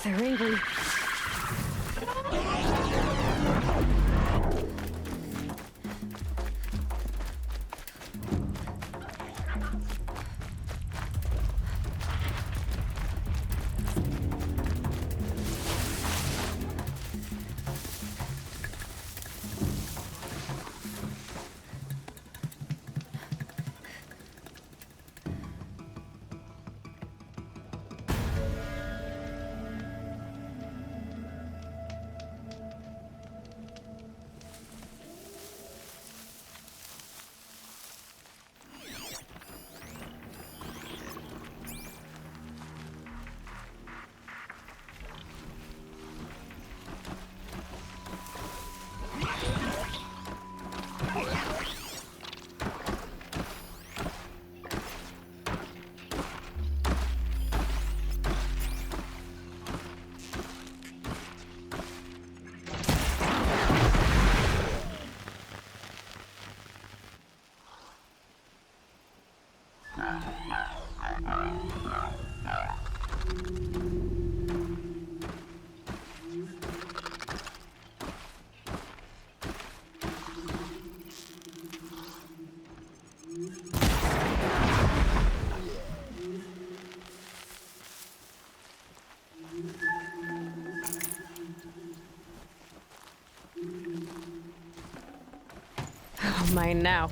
They're angry. Mine now.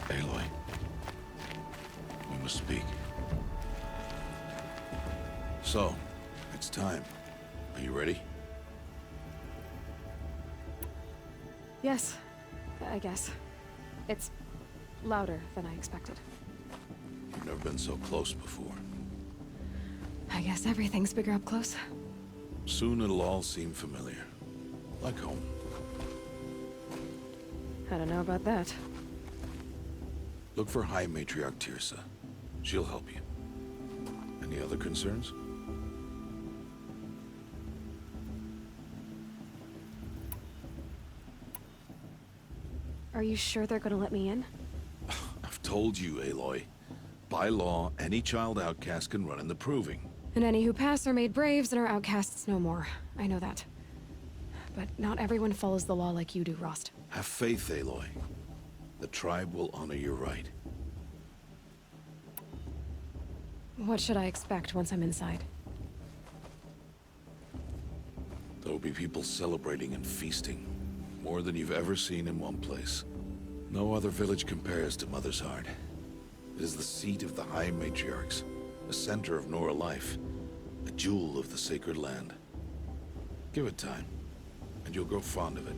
Aloy, we must speak. So, it's time. Are you ready? Yes, I guess. It's louder than I expected. You've never been so close before. I guess everything's bigger up close. Soon it'll all seem familiar. Like home. I don't know about that. Look for High Matriarch Tirsa. She'll help you. Any other concerns? Are you sure they're gonna let me in? I've told you, Aloy. By law, any child outcast can run in the Proving. And any who pass are made braves and are outcasts no more. I know that. But not everyone follows the law like you do, Rost. Have faith, Aloy. The tribe will honor your right. What should I expect once I'm inside? There will be people celebrating and feasting. More than you've ever seen in one place. No other village compares to Mother's Heart. It is the seat of the High Matriarchs, a center of Nora life, a jewel of the sacred land. Give it time, and you'll grow fond of it.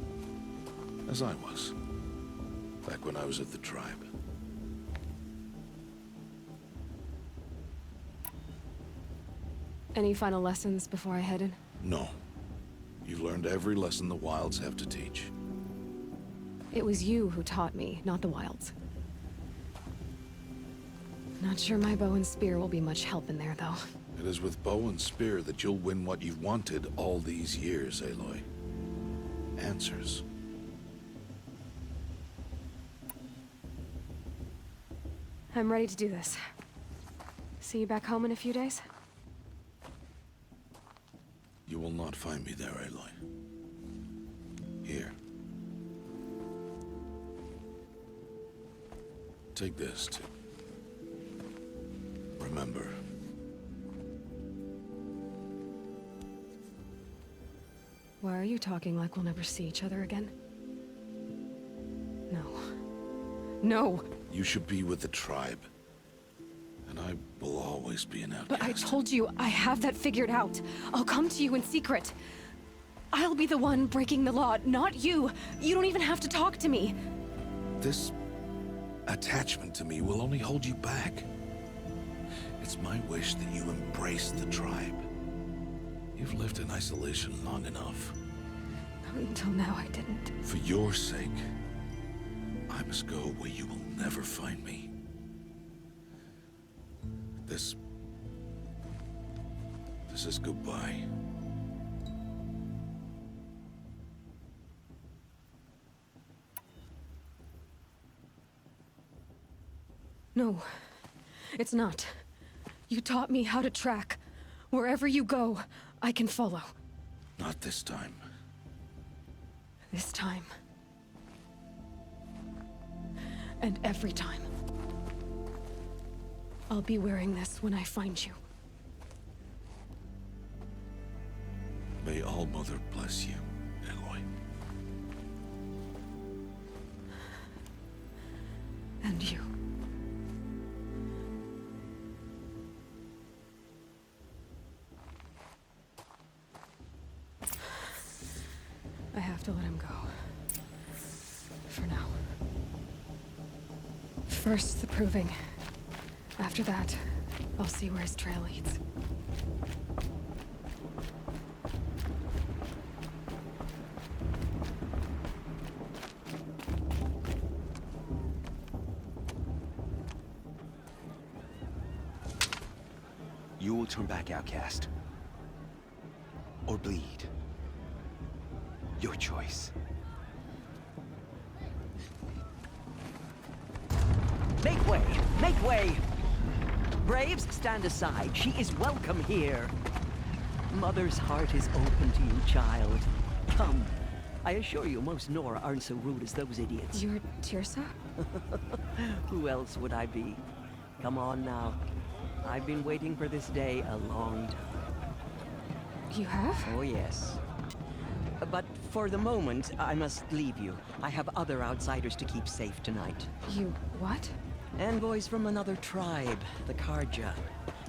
As I was, back when I was at the tribe. Any final lessons before I head in? No. You've learned every lesson the Wilds have to teach. It was you who taught me, not the Wilds. Not sure my bow and spear will be much help in there, though. It is with bow and spear that you'll win what you've wanted all these years, Aloy. Answers. I'm ready to do this. See you back home in a few days? You will not find me there, Aloy. Here. Take this, too. Remember. Why are you talking like we'll never see each other again? No. No! You should be with the tribe. And I will always be an outcast. But I told you, I have that figured out. I'll come to you in secret. I'll be the one breaking the law, not you. You don't even have to talk to me. This attachment to me will only hold you back. It's my wish that you embrace the tribe. You've lived in isolation long enough. Until now, I didn't. For your sake, I must go where you will never find me. This is goodbye. No, it's not. You taught me how to track. Wherever you go, I can follow. Not this time. This time. And every time. I'll be wearing this when I find you. May All Mother bless you, Aloy. And you. I have to let him go. For now. First, the proving. After that, I'll see where his trail leads. You will turn back, outcast. Or bleed. Your choice. Make way! Make way! Braves, stand aside. She is welcome here. Mother's heart is open to you, child. Come. I assure you, most Nora aren't so rude as those idiots. You're Tirsa? Who else would I be? Come on now. I've been waiting for this day a long time. You have? Oh, yes. But for the moment, I must leave you. I have other outsiders to keep safe tonight. You what? Envoys from another tribe, the Karja.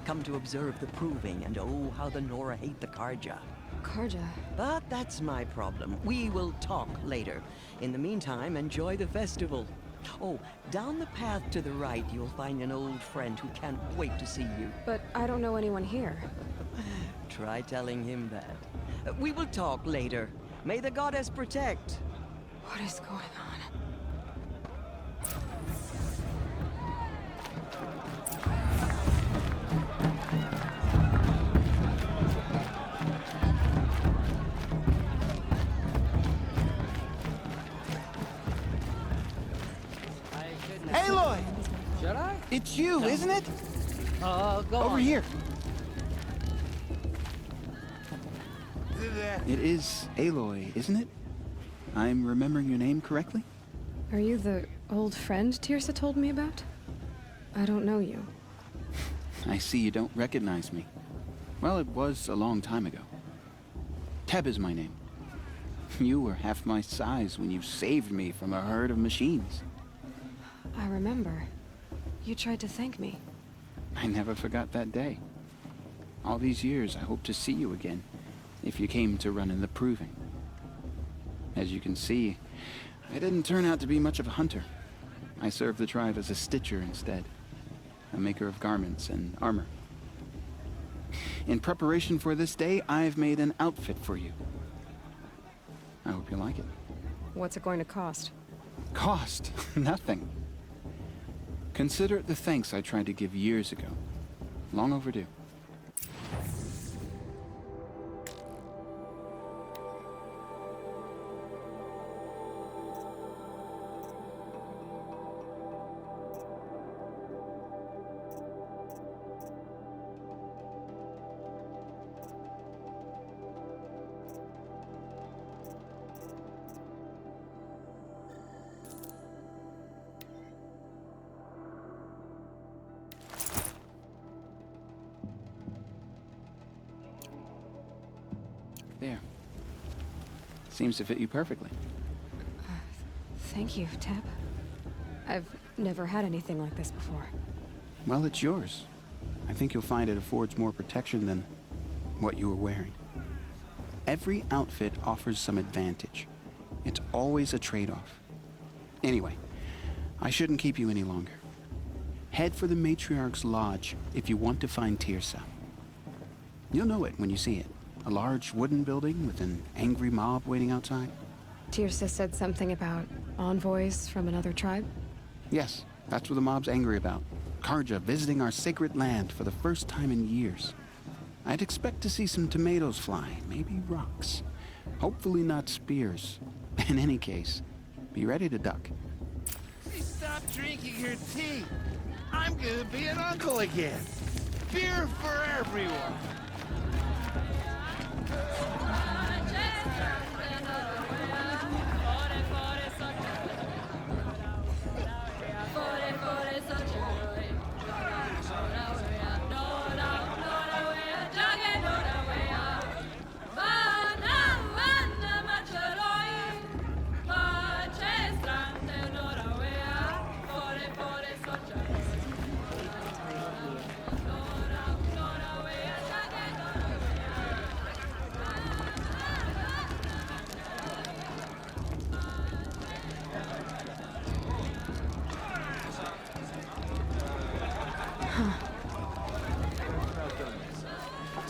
Come to observe the proving, and oh, how the Nora hate the Karja. Karja? But that's my problem. We will talk later. In the meantime, enjoy the festival. Oh, down the path to the right, you'll find an old friend who can't wait to see you. But I don't know anyone here. Try telling him that. We will talk later. May the goddess protect. What is going on? Aloy! Should I? It's you, isn't it? Go Over on. here. It is Aloy, isn't it? I'm remembering your name correctly? Are you the old friend Tirsa told me about? I don't know you. I see you don't recognize me. Well, it was a long time ago. Teb is my name. You were half my size when you saved me from a herd of machines. I remember. You tried to thank me. I never forgot that day. All these years, I hope to see you again, if you came to run in the proving. As you can see, I didn't turn out to be much of a hunter. I served the tribe as a stitcher instead, a maker of garments and armor. In preparation for this day, I've made an outfit for you. I hope you like it. What's it going to cost? Cost? Nothing. Consider it the thanks I tried to give years ago. Long overdue. There. Seems to fit you perfectly. Thank you, Teb. I've never had anything like this before. Well, it's yours. I think you'll find it affords more protection than what you were wearing. Every outfit offers some advantage. It's always a trade-off. Anyway, I shouldn't keep you any longer. Head for the Matriarch's Lodge if you want to find Tirsa. You'll know it when you see it. A large wooden building with an angry mob waiting outside. Tirsa said something about envoys from another tribe? Yes, that's what the mob's angry about. Karja visiting our sacred land for the first time in years. I'd expect to see some tomatoes fly, maybe rocks. Hopefully not spears. In any case, be ready to duck. Hey, stop drinking your tea. I'm gonna be an uncle again. Beer for everyone.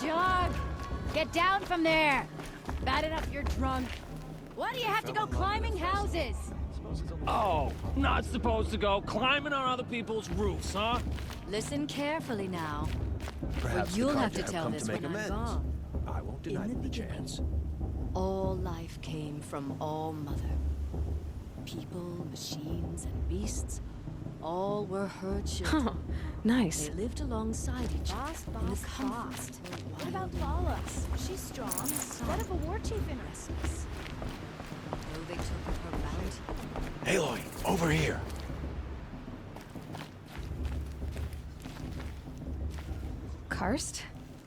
Jog! Get down from there! Bad enough you're drunk. Why do you have to go climbing houses? Oh, not supposed to go climbing on other people's roofs, huh? Listen carefully now. Perhaps Or you'll the have to Karja tell come this to make when I'm amends. gone. I won't deny In them the the chance. All life came from All Mother. People, machines, and beasts, all were her children. Huh. Nice. They lived alongside each other in the comforts. What about Vala? She's strong. What of a war chief in us? Though they took her bounty. Aloy, over here. Karst?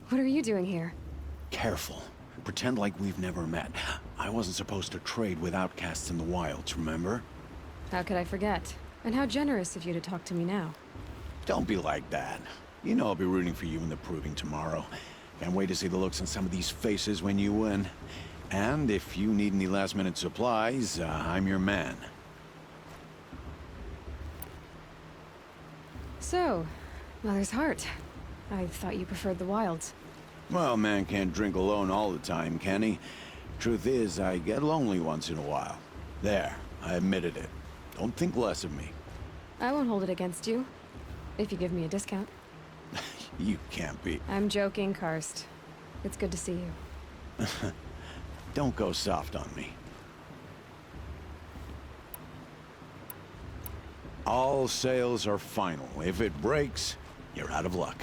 What are you doing here? Careful. Pretend like we've never met. I wasn't supposed to trade with outcasts in the wilds, remember? How could I forget? And how generous of you to talk to me now. Don't be like that. You know I'll be rooting for you in the proving tomorrow. Can't wait to see the looks on some of these faces when you win. And if you need any last-minute supplies, I'm your man. So, Mother's Heart. I thought you preferred the wilds. Well, man can't drink alone all the time, can he? Truth is, I get lonely once in a while. There, I admitted it. Don't think less of me. I won't hold it against you. If you give me a discount. You can't be. I'm joking, Karst. It's good to see you. Don't go soft on me. All sales are final. If it breaks, you're out of luck.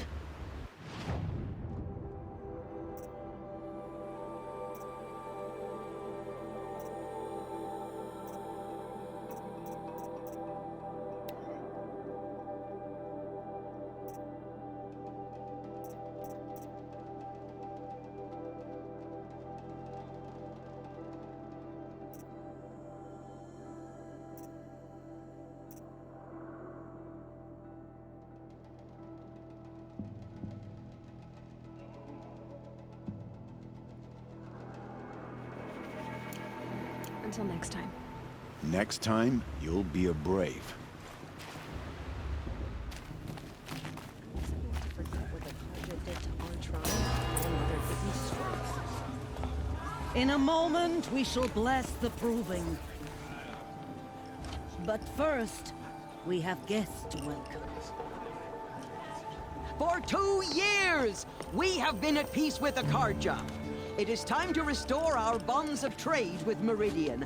Until next time. Next time, you'll be a brave. Forget what the Karja did to our tribe. In a moment, we shall bless the proving. But first, we have guests to welcome. For 2 years, we have been at peace with Akarja. It is time to restore our bonds of trade with Meridian.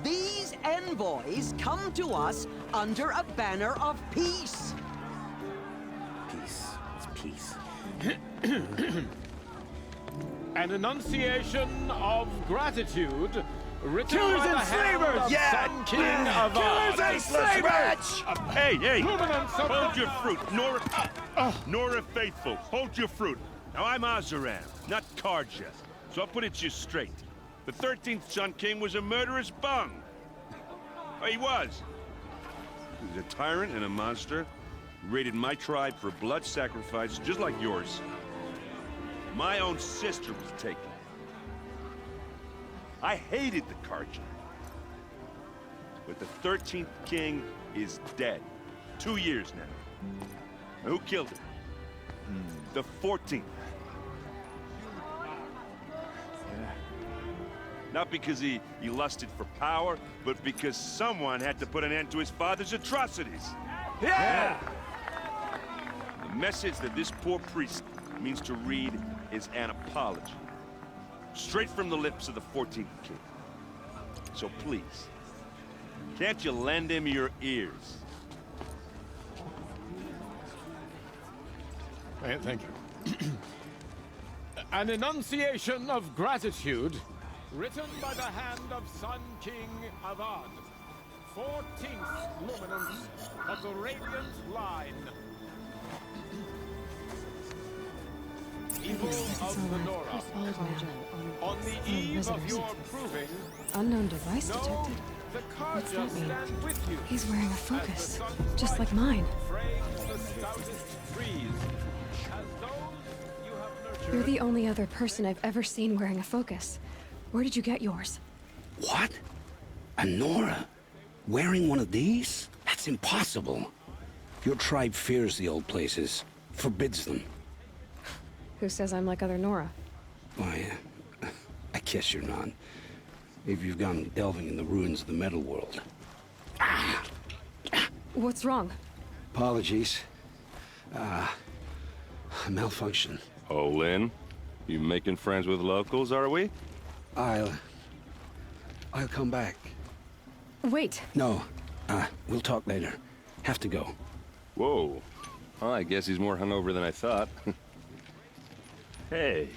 These envoys come to us under a banner of peace. Peace. It's peace. An enunciation of gratitude written Killers by the and hand slavers! of Yeah! Sun King of Killers and slavers! Hey, hey! Luminance of Hold your fruit, Nora Faithful. Hold your fruit. Now I'm Azaran, not Karja, so I'll put it to you straight. The 13th Sun King was a murderous bung. He was. He was a tyrant and a monster. He raided my tribe for blood sacrifice, just like yours. My own sister was taken. I hated the Karja. But the 13th king is dead. 2 years now. Now, who killed him? The 14th. Not because he lusted for power, but because someone had to put an end to his father's atrocities. Yeah! The message that this poor priest means to read is an apology. Straight from the lips of the 14th king. So please, can't you lend him your ears? Thank you. An enunciation of gratitude written by the hand of Sun King Avad, 14th luminance of the Radiant Line. Evil of the Nora. On the eve of your proving, Unknown device know detected. the What's that Karja mean? stand with you. He's wearing a As the focus, sun just like light mine. frames the stoutest trees. As those you have nurtured. You're the only other person I've ever seen wearing a focus. Where did you get yours? What? A Nora? Wearing one of these? That's impossible. Your tribe fears the old places, forbids them. Who says I'm like other Nora? Why, I guess you're not. Maybe you've gone delving in the ruins of the metal world. What's wrong? Apologies. A malfunction. Oh, Lynn, you making friends with locals, are we? I'll come back. Wait. No, we'll talk later. Have to go. Whoa. Well, I guess he's more hungover than I thought. Hey,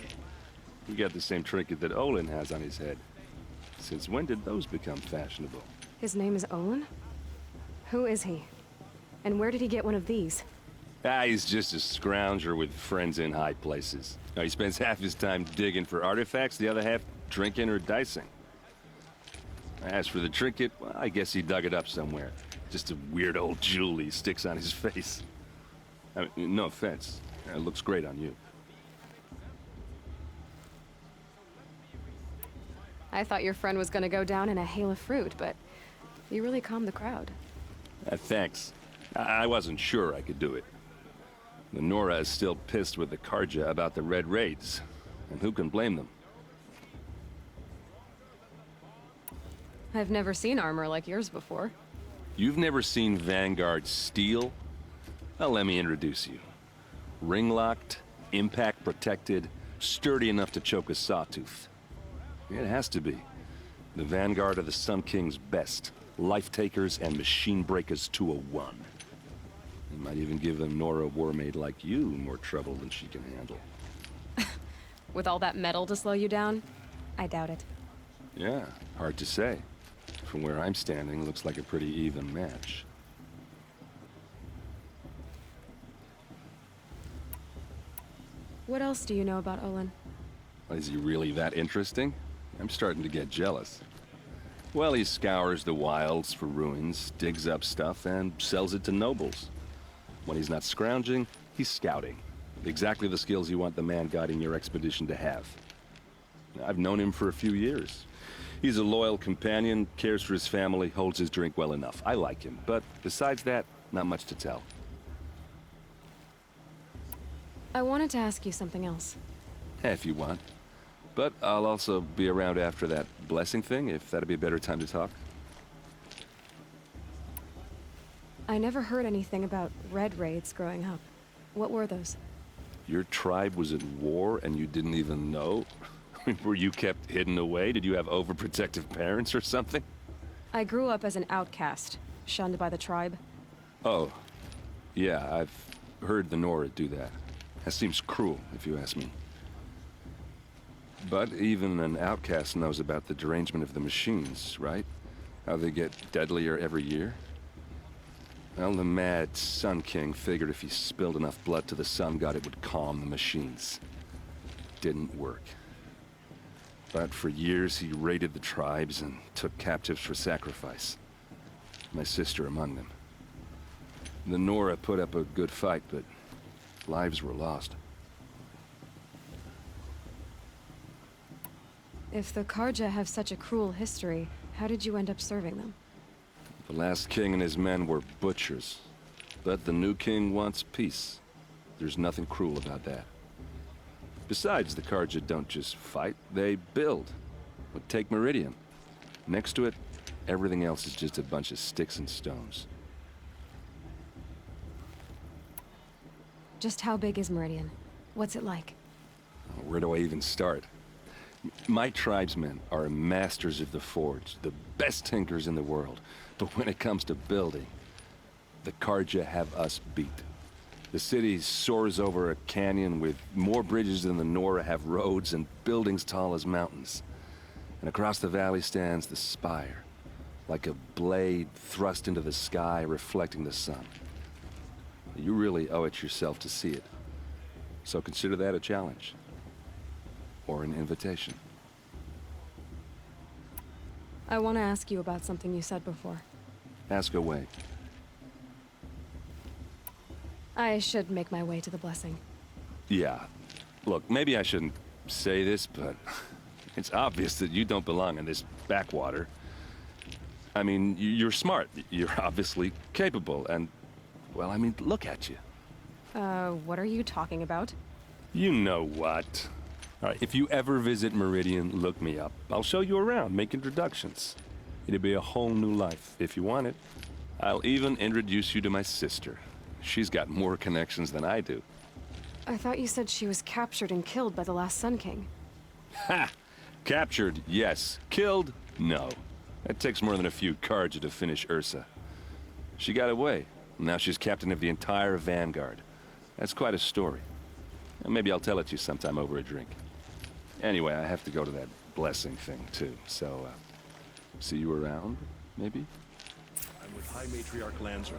you got the same trinket that Olin has on his head. Since when did those become fashionable? His name is Olin? Who is he? And where did he get one of these? He's just a scrounger with friends in high places. Now, he spends half his time digging for artifacts, the other half drinking or dicing. As for the trinket, well, I guess he dug it up somewhere. Just a weird old jewel he sticks on his face. I mean, no offense. It looks great on you. I thought your friend was gonna go down in a hail of fruit, but you really calmed the crowd. Thanks. I wasn't sure I could do it. The Nora is still pissed with the Karja about the Red Raids, and who can blame them? I've never seen armor like yours before. You've never seen Vanguard steel? Well, let me introduce you. Ring-locked, impact-protected, sturdy enough to choke a sawtooth. It has to be. The Vanguard of the Sun King's best. Life-takers and machine breakers to a one. It might even give a Nora warmaid like you more trouble than she can handle. With all that metal to slow you down? I doubt it. Yeah, hard to say. From where I'm standing, looks like a pretty even match. What else do you know about Olin? Is he really that interesting? I'm starting to get jealous. Well, he scours the wilds for ruins, digs up stuff, and sells it to nobles. When he's not scrounging, he's scouting. Exactly the skills you want the man guiding your expedition to have. I've known him for a few years. He's a loyal companion, cares for his family, holds his drink well enough. I like him, but besides that, not much to tell. I wanted to ask you something else. If you want. But I'll also be around after that blessing thing, if that'd be a better time to talk. I never heard anything about red raids growing up. What were those? Your tribe was at war and you didn't even know? Were you kept hidden away? Did you have overprotective parents or something? I grew up as an outcast, shunned by the tribe. Oh, yeah, I've heard the Nora do that. That seems cruel, if you ask me. But even an outcast knows about the derangement of the machines, right? How they get deadlier every year? Well, the mad Sun King figured if he spilled enough blood to the Sun God, it would calm the machines. Didn't work. But for years, he raided the tribes and took captives for sacrifice. My sister among them. The Nora put up a good fight, but lives were lost. If the Karja have such a cruel history, how did you end up serving them? The last king and his men were butchers. But the new king wants peace. There's nothing cruel about that. Besides, the Karja don't just fight, they build. But take Meridian. Next to it, everything else is just a bunch of sticks and stones. Just how big is Meridian? What's it like? Where do I even start? My tribesmen are masters of the forge, the best tinkers in the world. But when it comes to building, the Karja have us beat. The city soars over a canyon with more bridges than the Nora have roads and buildings tall as mountains. And across the valley stands the spire, like a blade thrust into the sky reflecting the sun. You really owe it yourself to see it. So consider that a challenge. Or an invitation. I want to ask you about something you said before. Ask away. I should make my way to the blessing. Yeah. Look, maybe I shouldn't say this, but it's obvious that you don't belong in this backwater. I mean, you're smart. You're obviously capable, and, well, I mean, look at you. What are you talking about? You know what. All right, if you ever visit Meridian, look me up. I'll show you around, make introductions. It'll be a whole new life, if you want it. I'll even introduce you to my sister. She's got more connections than I do. I thought you said she was captured and killed by the last Sun King. Ha! Captured, yes. Killed, no. That takes more than a few Karja to finish Ursa. She got away. Now she's captain of the entire Vanguard. That's quite a story. And maybe I'll tell it to you sometime over a drink. Anyway, I have to go to that blessing thing, too. So, see you around, maybe? I'm with High Matriarch Lansra.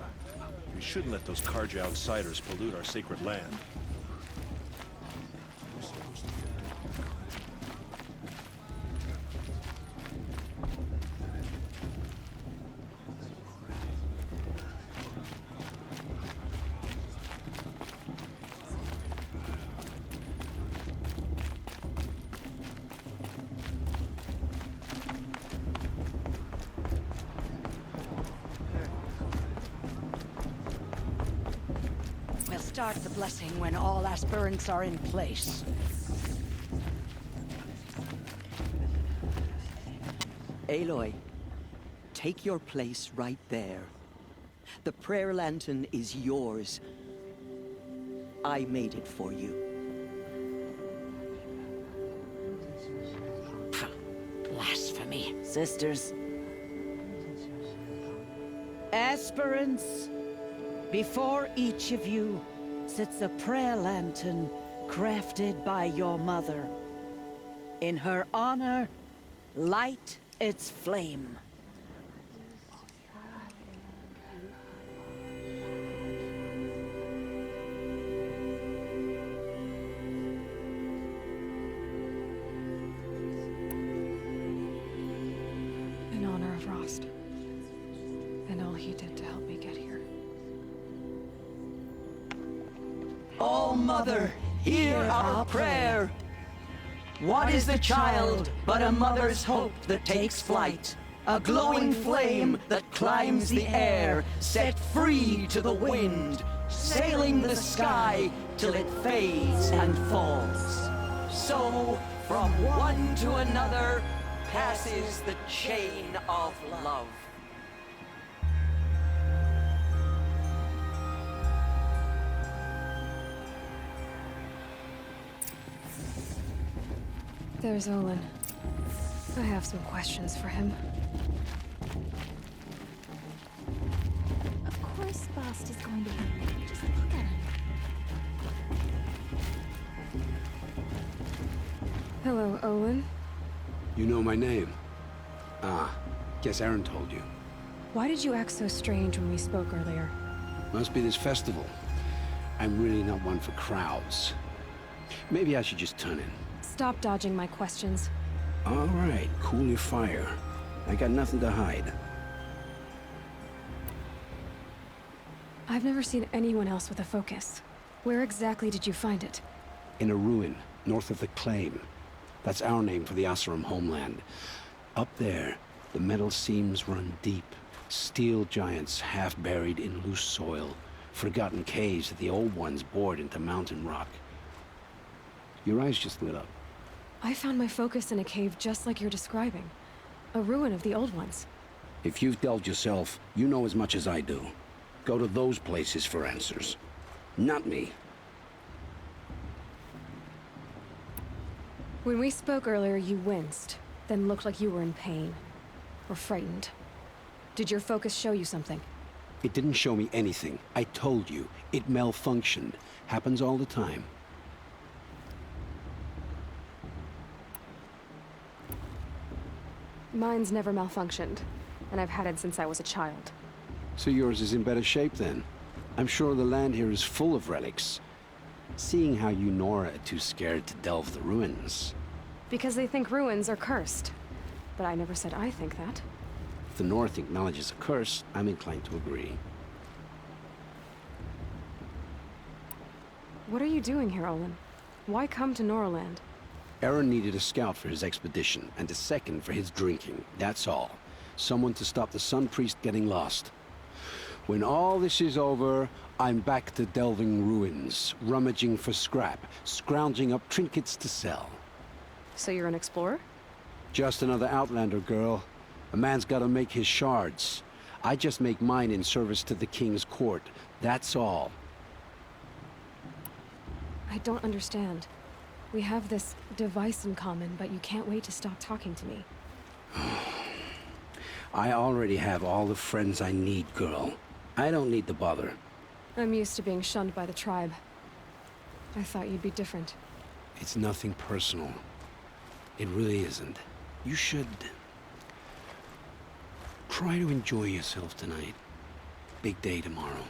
We shouldn't let those Karja outsiders pollute our sacred land. We'll start the blessing when all aspirants are in place. Aloy, take your place right there. The prayer lantern is yours. I made it for you. Blasphemy. Sisters. Aspirants, before each of you sits a prayer lantern crafted by your mother. In her honor, light its flame. In honor of Rost. And all he did to help me get here. Oh, Mother, hear our prayer. What is the child but a mother's hope that takes flight? A glowing flame that climbs the air, set free to the wind, sailing the sky till it fades and falls. So From one to another passes the chain of love. There's Olin. I have some questions for him. Of course Bast is going to be. Just look at him. Hello, Olin. You know my name? Ah, guess Aaron told you. Why did you act so strange when we spoke earlier? Must be this festival. I'm really not one for crowds. Maybe I should just turn in. Stop dodging my questions. All right, cool your fire. I got nothing to hide. I've never seen anyone else with a focus. Where exactly did you find it? In a ruin, north of the Claim. That's our name for the Oseram homeland. Up there, the metal seams run deep. Steel giants half buried in loose soil. Forgotten caves that the old ones bored into mountain rock. Your eyes just lit up. I found my focus in a cave just like you're describing. A ruin of the old ones. If you've delved yourself, you know as much as I do. Go to those places for answers. Not me. When we spoke earlier, you winced, then looked like you were in pain. Or frightened. Did your focus show you something? It didn't show me anything. I told you. It malfunctioned. Happens all the time. Mine's never malfunctioned, and I've had it since I was a child. So yours is in better shape then. I'm sure the land here is full of relics. Seeing how you Nora are too scared to delve the ruins. Because they think ruins are cursed. But I never said I think that. If the North acknowledges a curse, I'm inclined to agree. What are you doing here, Olin? Why come to Noraland? Aaron needed a scout for his expedition, and a second for his drinking. That's all. Someone to stop the Sun Priest getting lost. When all this is over, I'm back to delving ruins, rummaging for scrap, scrounging up trinkets to sell. So you're an explorer? Just another Outlander, girl. A man's gotta make his shards. I just make mine in service to the King's court. That's all. I don't understand. We have this device in common, but you can't wait to stop talking to me. I already have all the friends I need, girl. I don't need the bother. I'm used to being shunned by the tribe. I thought you'd be different. It's nothing personal. It really isn't. You should... try to enjoy yourself tonight. Big day tomorrow.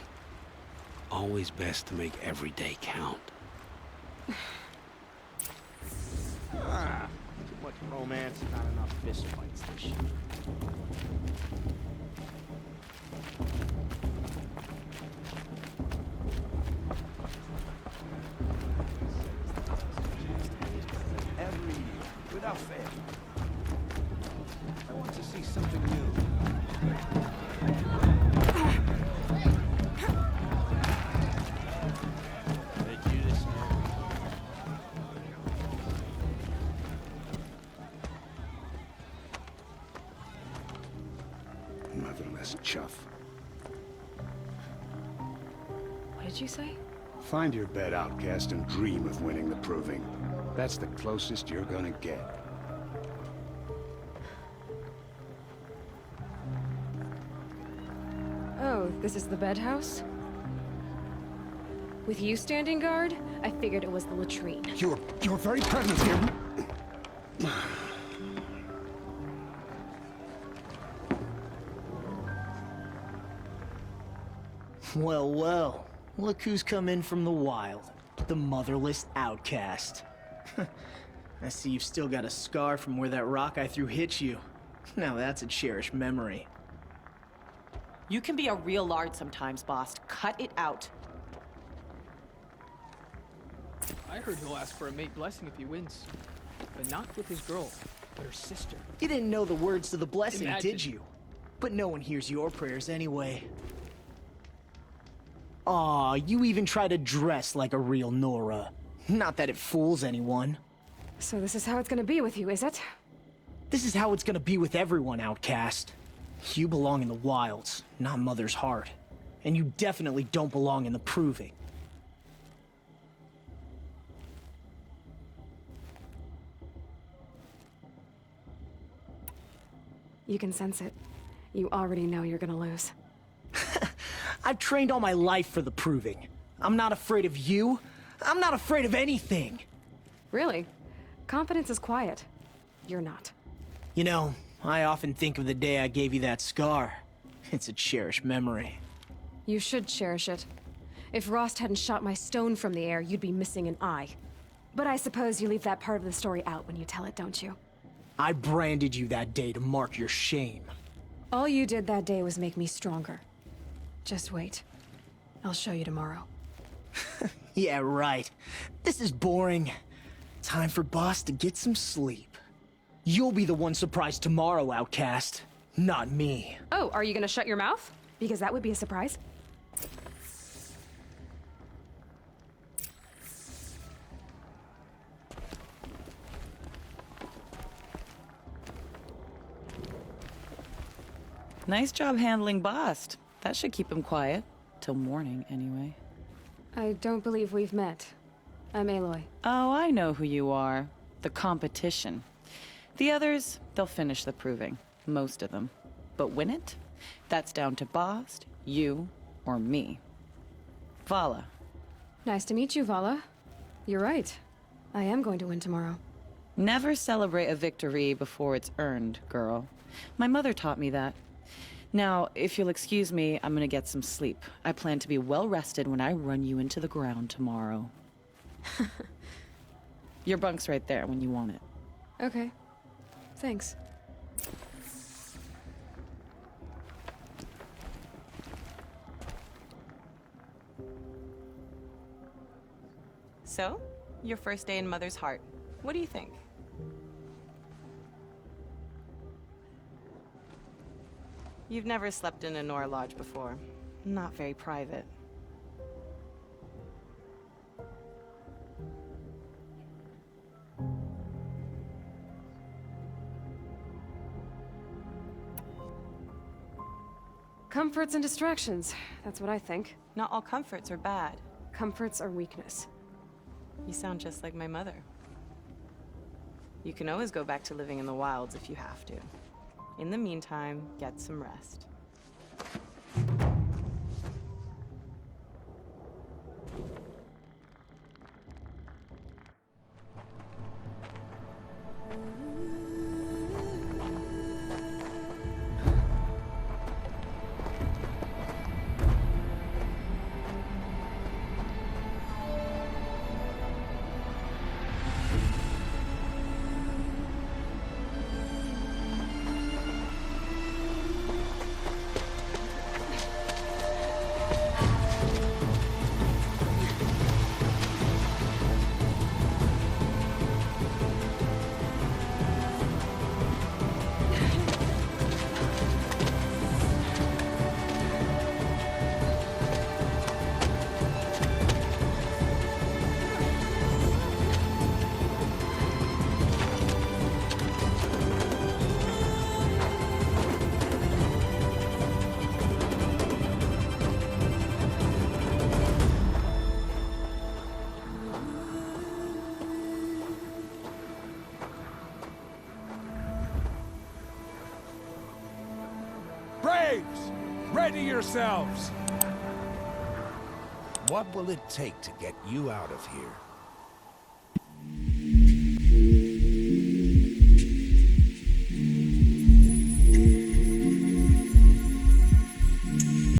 Always best to make every day count. Too much romance, not enough fist fights this shit. Every year, without fail. I want to see something new. They do this now. Motherless chuff. What did you say? Find your bed, outcast, and dream of winning the proving. That's the closest you're gonna get. Oh, this is the bedhouse? With you standing guard, I figured it was the latrine. Your very presence here... Well, well. Look who's come in from the wild. The motherless outcast. I see you've still got a scar from where that rock I threw hit you. Now that's a cherished memory. You can be a real lard sometimes, boss. Cut it out. I heard he'll ask for a mate blessing if he wins. But not with his girl, but her sister. You didn't know the words to the blessing, Imagine. did you? But no one hears your prayers anyway. Aw, you even try to dress like a real Nora. Not that it fools anyone. So this is how it's gonna be with you, is it? This is how it's gonna be with everyone, outcast. You belong in the wilds, not Mother's heart. And you definitely don't belong in the proving. You can sense it. You already know you're gonna lose. I've trained all my life for the proving. I'm not afraid of you. I'm not afraid of anything. Really? Confidence is quiet. You're not. You know, I often think of the day I gave you that scar. It's a cherished memory. You should cherish it. If Rost hadn't shot my stone from the air, you'd be missing an eye. But I suppose you leave that part of the story out when you tell it, don't you? I branded you that day to mark your shame. All you did that day was make me stronger. Just wait. I'll show you tomorrow. Yeah, right. This is boring. Time for Boss to get some sleep. You'll be the one surprised tomorrow, outcast. Not me. Oh, are you gonna shut your mouth? Because that would be a surprise. Nice job handling Bast. That should keep him quiet. Till morning, anyway. I don't believe we've met. I'm Aloy. Oh, I know who you are. The competition. The others, they'll finish the proving. Most of them. But win it? That's down to Bast, you, or me. Vala. Nice to meet you, Vala. You're right. I am going to win tomorrow. Never celebrate a victory before it's earned, girl. My mother taught me that. Now, if you'll excuse me, I'm gonna get some sleep. I plan to be well rested when I run you into the ground tomorrow. Your bunk's right there when you want it. Okay. Thanks. So, your first day in Mother's heart. What do you think? You've never slept in a Nora lodge before. Not very private. Comforts and distractions. That's what I think. Not all comforts are bad. Comforts are weakness. You sound just like my mother. You can always go back to living in the wilds if you have to. In the meantime, get some rest. Braves! Ready yourselves! What will it take to get you out of here?